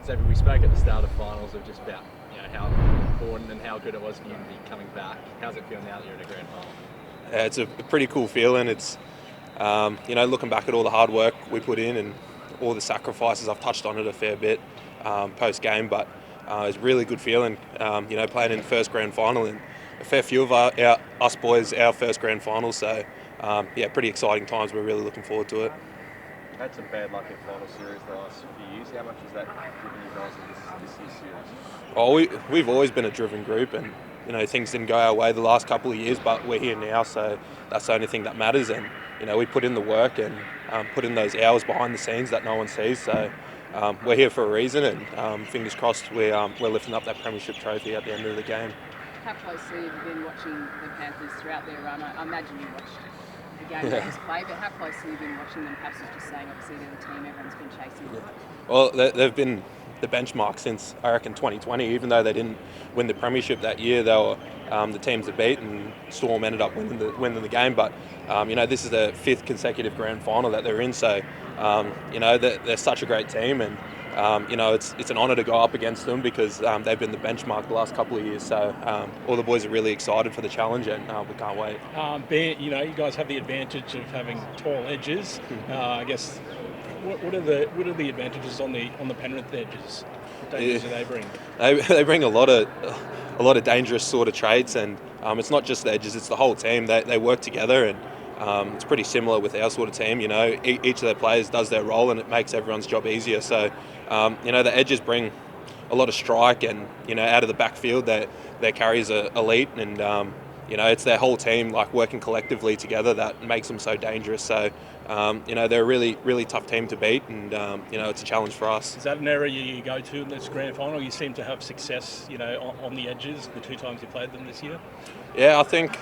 Xavier, we spoke at the start of finals of just about how important and how good it was for you to be coming back. How's it feel now that you're in a grand final? Yeah, it's a pretty cool feeling. It's looking back at all the hard work we put in and all the sacrifices. I've touched on it a fair bit post game, but it's a really good feeling. Playing in the first grand final and a fair few of us boys our first grand final. So pretty exciting times. We're really looking forward to it. You've had some bad luck in final series the last few years. How much has that given you guys in this year's series? Oh, we've always been a driven group, and things didn't go our way the last couple of years, but we're here now, so that's the only thing that matters. And we put in the work and put in those hours behind the scenes that no one sees. So we're here for a reason, and fingers crossed we're lifting up that premiership trophy at the end of the game. How closely have you been watching the Panthers throughout their run? I imagine you watched the game games play, but how closely have you been watching them? Perhaps it's just saying, obviously, they're the team everyone's been chasing. Yeah. Well, they've been the benchmark since, I reckon, 2020. Even though they didn't win the premiership that year, they were the teams to beat, and Storm ended up winning the game. But this is the 5th consecutive grand final that they're in, so they're such a great team, and it's an honour to go up against them because they've been the benchmark the last couple of years. So all the boys are really excited for the challenge, and we can't wait. You guys have the advantage of having tall edges. I guess what are the advantages on the Penrith edges? What dangers do they bring? They bring a lot of dangerous sort of traits, and it's not just the edges; it's the whole team. They work together, and it's pretty similar with our sort of team. Each of their players does their role, and it makes everyone's job easier. So the edges bring a lot of strike, and out of the backfield, their carries are elite, and it's their whole team working collectively together that makes them so dangerous. So they're a really, really tough team to beat, and it's a challenge for us. Is that an area you go to in this grand final? You seem to have success, on the edges the 2 times you played them this year. Yeah, I think.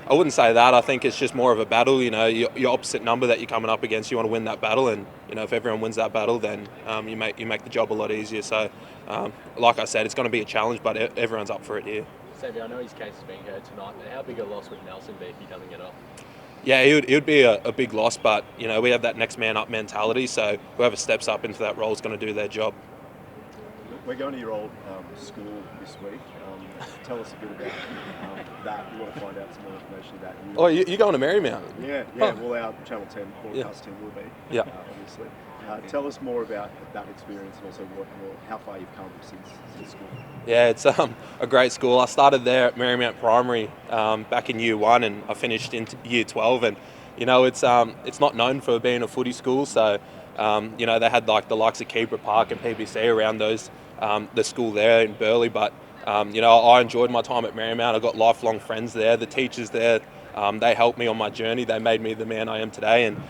I wouldn't say that. I think it's just more of a battle. Your opposite number that you're coming up against, you want to win that battle, and if everyone wins that battle, then you make the job a lot easier. So, like I said, it's going to be a challenge, but everyone's up for it here. Xavier, I know his case is being heard tonight, but how big a loss would Nelson be if he doesn't get off? Yeah, it would be a big loss, but we have that next man up mentality. So whoever steps up into that role is going to do their job. We're going to your old school this week. Tell us a bit about that. We want to find out some more information about you. Oh, you're going to Marymount? Yeah. Well, our Channel 10 broadcast team will be. Yeah. Obviously. Tell us more about that experience and also how far you've come since school. Yeah, it's a great school. I started there at Marymount Primary back in year 1, and I finished in year 12. And it's not known for being a footy school, so they had the likes of Keebra Park and PBC around those the school there in Burleigh. But I enjoyed my time at Marymount. I got lifelong friends there. The teachers there, they helped me on my journey. They made me the man I am today, and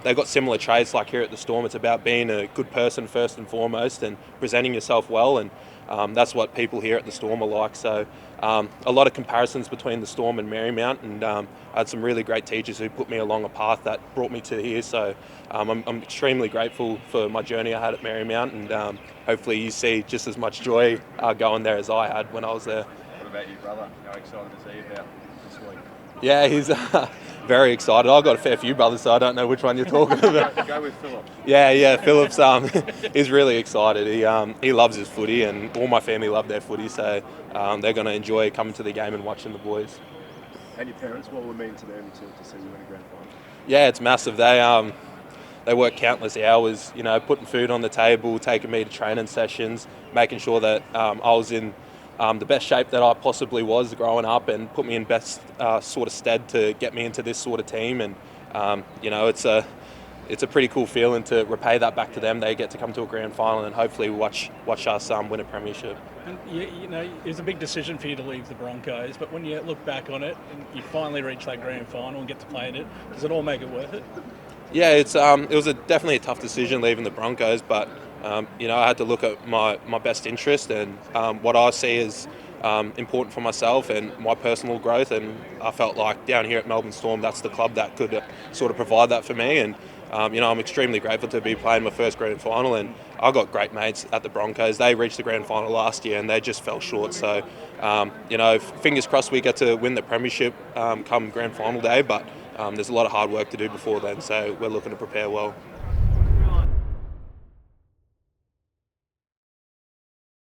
they've got similar traits like here at the Storm. It's about being a good person first and foremost, and presenting yourself well, and that's what people here at the Storm are like. So a lot of comparisons between the Storm and Marymount, and I had some really great teachers who put me along a path that brought me to here. So I'm extremely grateful for my journey I had at Marymount, and hopefully you see just as much joy going there as I had when I was there. What about your brother? How excited is he about this week? Yeah, he's very excited. I've got a fair few brothers, so I don't know which one you're talking about. Go with Philip. Yeah, Philip's he's really excited. He loves his footy, and all my family love their footy, so they're going to enjoy coming to the game and watching the boys. And your parents, what will it mean to them to see you in a grand final? Yeah, it's massive. They work countless hours, putting food on the table, taking me to training sessions, making sure that I was in the best shape that I possibly was growing up, and put me in best sort of stead to get me into this sort of team. And it's a pretty cool feeling to repay that back to them. They get to come to a grand final and hopefully watch us win a premiership. And it was a big decision for you to leave the Broncos, but when you look back on it and you finally reach that grand final and get to play in it, does it all make it worth it? Yeah, it was definitely a tough decision leaving the Broncos, but I had to look at my best interest and what I see as important for myself and my personal growth, and I felt like down here at Melbourne Storm, that's the club that could sort of provide that for me. And I'm extremely grateful to be playing my first grand final, and I got great mates at the Broncos. They reached the grand final last year and they just fell short. So, fingers crossed we get to win the premiership come grand final day, but there's a lot of hard work to do before then, so we're looking to prepare well.